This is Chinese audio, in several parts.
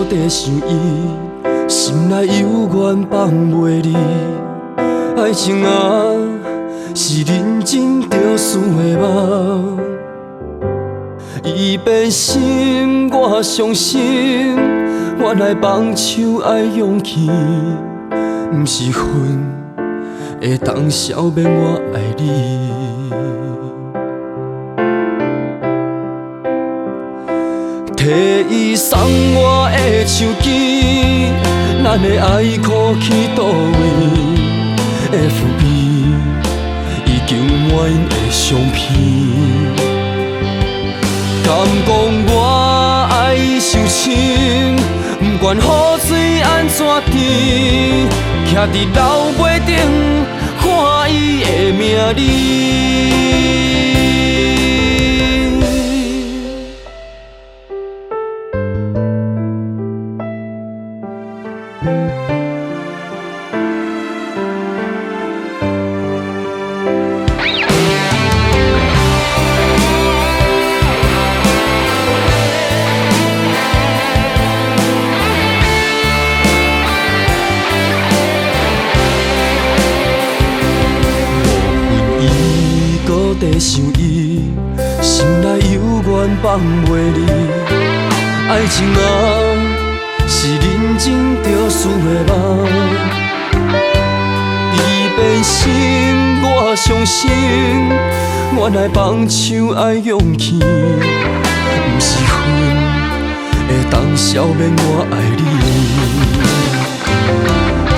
地想伊，心内犹原放袂离。爱情啊，是认真着输的梦。伊变心，我伤心。原来放手爱勇气，不是恨会当消灭我爱你。摕伊送我的手机，咱的爱哭去倒位 ？FB 已经满因的相片。敢讲我爱伊受伤，不管雨水安怎滴，徛伫楼尾顶看伊的名字。地想伊，心内犹原放袂离。爱情啊，是认真着输的梦。伊变心，我伤心。原来放手爱勇气，不是恨会当消灭我爱你。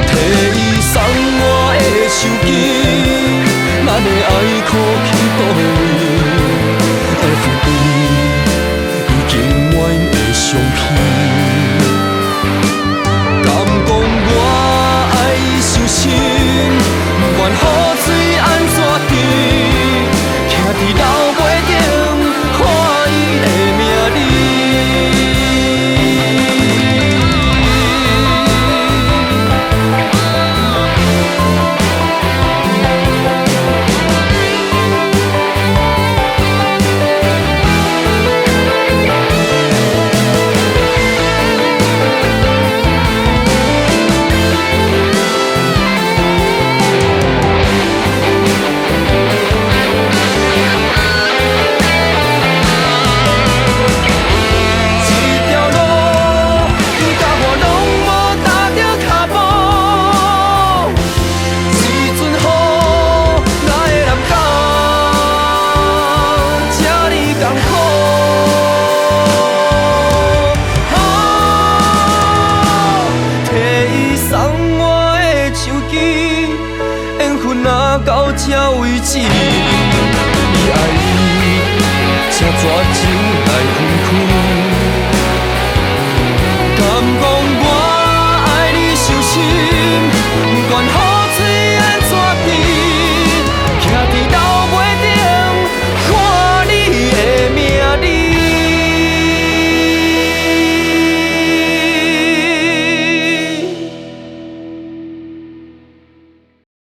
摕伊送我的手机。咱的爱哭去倒位 ？FB 已经满因的相片。敢讲我爱伊受伤，不管雨水安怎滴，徛伫楼尾顶看伊的名字。到这为止，你爱伊，才绝